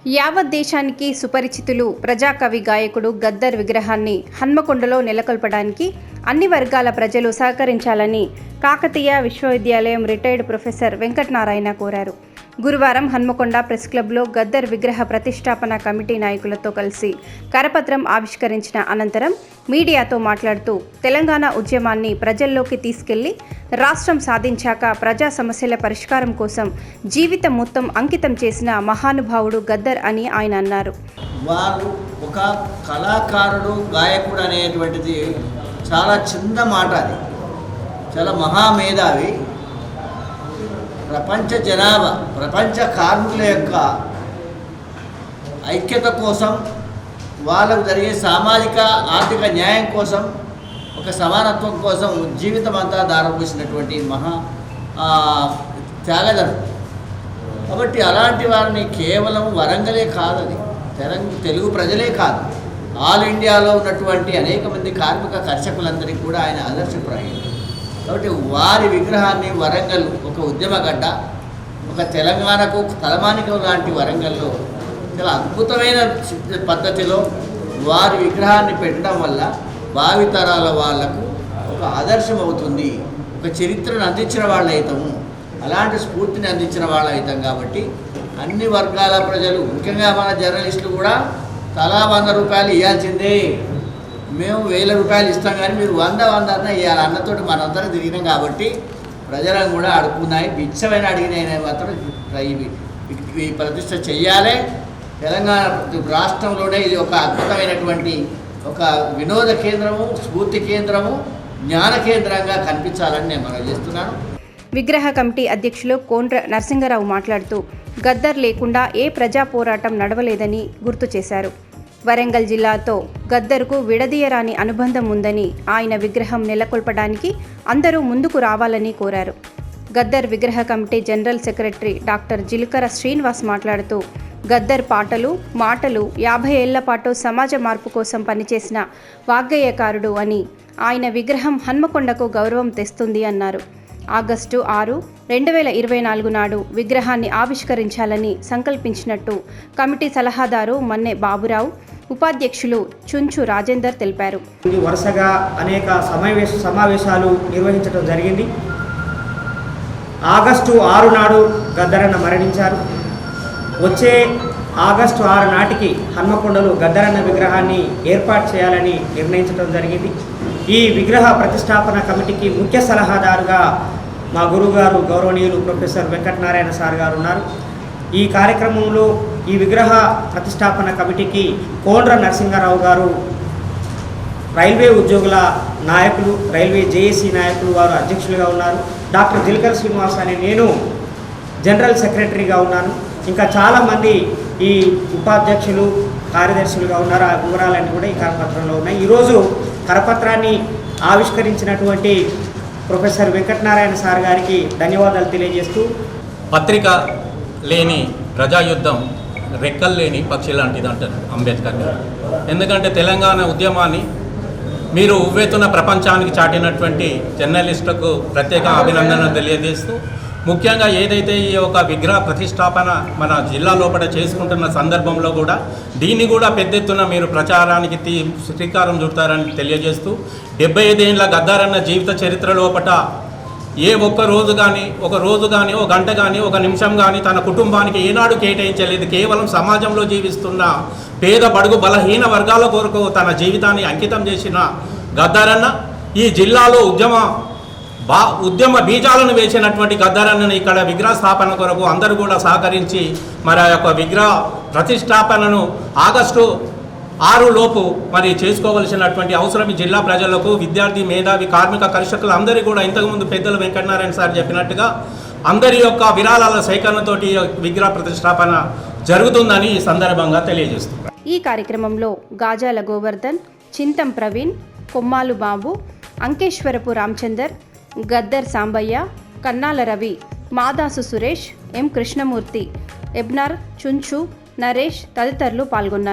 యావత్ దేశానికి సుపరిచితులు ప్రజాకవి గాయకుడు గద్దర్ విగ్రహాన్ని హన్మకొండలో నెలకొల్పడానికి అన్ని వర్గాల ప్రజలు సహకరించాలని కాకతీయ విశ్వవిద్యాలయం రిటైర్డ్ ప్రొఫెసర్ వెంకటనారాయణ కోరారు. గురువారం హన్మకొండ ప్రెస్ క్లబ్లో గద్దర్ విగ్రహ ప్రతిష్టాపన కమిటీ నాయకులతో కలిసి కరపత్రం ఆవిష్కరించిన అనంతరం మీడియాతో మాట్లాడుతూ తెలంగాణ ఉద్యమాన్ని ప్రజల్లోకి తీసుకెళ్లి రాష్ట్రం సాధించాక ప్రజా సమస్యల పరిష్కారం కోసం జీవితం మొత్తం అంకితం చేసిన మహానుభావుడు గద్దర్ అని ఆయన అన్నారు. వారు ఒక కళాకారుడు, గాయకుడు అనేటువంటిది చాలా చిన్న మాట. అది చాలా మహామేధావి. ప్రపంచ జనాభా, ప్రపంచ కార్మికుల యొక్క ఐక్యత కోసం, వాళ్ళకు జరిగే సామాజిక ఆర్థిక న్యాయం కోసం, ఒక సమానత్వం కోసం జీవితం అంతా దారపోసినటువంటి మహా త్యాగదరు. కాబట్టి అలాంటి వారిని కేవలం వరంగలే కాదు, అది తెలుగు ప్రజలే కాదు, ఆల్ ఇండియాలో ఉన్నటువంటి అనేక మంది కార్మిక కర్షకులందరికీ కూడా ఆయన ఆదర్శప్రాయం. కాబట్టి వారి విగ్రహాన్ని వరంగల్ ఒక ఉద్యమగడ్డ, ఒక తెలంగాణకు తలమానికం లాంటి వరంగల్లో చాలా అద్భుతమైన పద్ధతిలో వారి విగ్రహాన్ని పెట్టడం వల్ల భావితరాల వాళ్లకు ఒక ఆదర్శం అవుతుంది. ఒక చరిత్రను అందించిన వాళ్ళు అవుతాము, అలాంటి స్ఫూర్తిని అందించిన వాళ్ళు అవుతాం. కాబట్టి అన్ని వర్గాల ప్రజలు, ముఖ్యంగా మన జర్నలిస్టులు కూడా తలా 100 రూపాయలు ఇవ్వాల్సిందే. మేము 1000 రూపాయలు ఇస్తాం, కానీ మీరు 100 అన్న ఇవ్వాలి అన్నతోటి మనందరం తిరిగినాం. కాబట్టి ప్రజలను కూడా అడుగుతున్నాయి, బిచ్చమైన అడిగిన మాత్రం ఈ ప్రతిష్ట చెయ్యాలి. తెలంగాణ రాష్ట్రంలోనే ఇది ఒక అద్భుతమైనటువంటి ఒక వినోద కేంద్రము, స్ఫూర్తి కేంద్రము, జ్ఞాన కేంద్రంగా కనిపించాలని నేను మనం చేస్తున్నాను. విగ్రహ కమిటీ అధ్యక్షులు కోండ్ర నరసింగరావు మాట్లాడుతూ గద్దర్ లేకుండా ఏ ప్రజా పోరాటం నడవలేదని గుర్తు చేశారు. వరంగల్ జిల్లాతో గద్దర్కు విడదీయరాని అనుబంధం ఉందని, ఆయన విగ్రహం నెలకొల్పడానికి అందరూ ముందుకు రావాలని కోరారు. గద్దర్ విగ్రహ కమిటీ జనరల్ సెక్రటరీ డాక్టర్ జిలకర శ్రీనివాస్ మాట్లాడుతూ గద్దర్ పాటలు, మాటలు 50 ఏళ్ల పాటు సమాజ మార్పు కోసం పనిచేసిన వాగ్గేయకారుడు అని, ఆయన విగ్రహం హన్మకొండకు గౌరవం తెస్తుంది అన్నారు. ఆగస్టు 6, 2024 నాడు విగ్రహాన్ని ఆవిష్కరించాలని సంకల్పించినట్టు కమిటీ సలహాదారు మన్నె బాబురావు, ఉపాధ్యక్షులు చుంచు రాజేందర్ తెలిపారు. వరుసగా అనేక సమావేశాలు నిర్వహించడం జరిగింది. ఆగస్టు 6 నాడు గద్దరన్న మరణించారు. వచ్చే ఆగస్టు 6 నాటికి హన్మకొండలో గద్దరన్న విగ్రహాన్ని ఏర్పాటు చేయాలని నిర్ణయించడం జరిగింది. ఈ విగ్రహ ప్రతిష్టాపన కమిటీకి ముఖ్య సలహాదారుగా మా గురువుగారు గౌరవనీయులు ప్రొఫెసర్ వెంకటనారాయణ సార్ గారు ఉన్నారు. ఈ కార్యక్రమంలో ఈ విగ్రహ ప్రతిష్టాపన కమిటీకి కోండ్ర నరసింగారావు గారు, రైల్వే ఉద్యోగుల నాయకులు, రైల్వే జేఏసీ నాయకులు వారు అధ్యక్షులుగా ఉన్నారు. డాక్టర్ జిలకర శ్రీనివాస్ అని నేను జనరల్ సెక్రటరీగా ఉన్నాను. ఇంకా చాలామంది ఈ ఉపాధ్యక్షులు, కార్యదర్శులుగా ఉన్నారు. ఆ వివరాలన్నీ కూడా ఈ కరపత్రంలో ఉన్నాయి. ఈరోజు కరపత్రాన్ని ఆవిష్కరించినటువంటి ప్రొఫెసర్ వెంకటనారాయణ సార్ గారికి ధన్యవాదాలు తెలియజేస్తూ, పత్రిక లేని ప్రజాయుద్ధం రెక్కలు లేని పక్షి లాంటిది అంటారు అంబేద్కర్ గారు. ఎందుకంటే తెలంగాణ ఉద్యమాన్ని మీరు ఉవ్వెత్తున ప్రపంచానికి చాటినటువంటి జర్నలిస్టులకు ప్రత్యేక అభినందనలు తెలియజేస్తూ, ముఖ్యంగా ఏదైతే ఈ యొక్క విగ్రహ ప్రతిష్టాపన మన జిల్లా లోపల చేసుకుంటున్న సందర్భంలో కూడా దీన్ని కూడా పెద్ద ఎత్తున మీరు ప్రచారానికి శ్రీకారం చుడతారని తెలియజేస్తూ, 75 ఏళ్ల గద్దరన్న జీవిత చరిత్ర లోపల ఏ ఒక్క రోజు కానీ, ఒక గంట కానీ, ఒక నిమిషం కానీ తన కుటుంబానికి ఏనాడు కేటాయించలేదు. కేవలం సమాజంలో జీవిస్తున్న పేద బడుగు బలహీన వర్గాల కొరకు తన జీవితాన్ని అంకితం చేసిన గద్దరన్న ఈ జిల్లాలో ఉద్యమ బీజాలను వేసినటువంటి గద్దరన్నని ఇక్కడ విగ్రహ స్థాపన కొరకు అందరూ కూడా సహకరించి మరి ఆ యొక్క విగ్రహ ప్రతిష్టాపనను ఆగస్టు 6 లోపు మరి చేసుకోవలసినటువంటి అవసరం ఈ జిల్లా ప్రజలకు, విద్యార్థి, మేధావి, కార్మిక కర్షకులు అందరికీ కూడా ఇంతకుముందు పెద్దలు వెంకటనారాయణ సార్ చెప్పినట్టుగా అందరి యొక్క విరాళాల సేకరణతోటి విగ్రహ ప్రతిష్టాపన జరుగుతుందని ఈ సందర్భంగా తెలియజేస్తున్నారు. ఈ కార్యక్రమంలో గాజాల గోవర్ధన్, చింతం ప్రవీణ్, కొమ్మాలు బాబు, అంకేశ్వరపు రామచందర్, గద్దర్ సాంబయ్య, కన్నాల రవి, మాదాసు సురేష్, ఎం కృష్ణమూర్తి, ఎబ్నార్, చుంచు, నరేష్ తదితరులు పాల్గొన్నారు.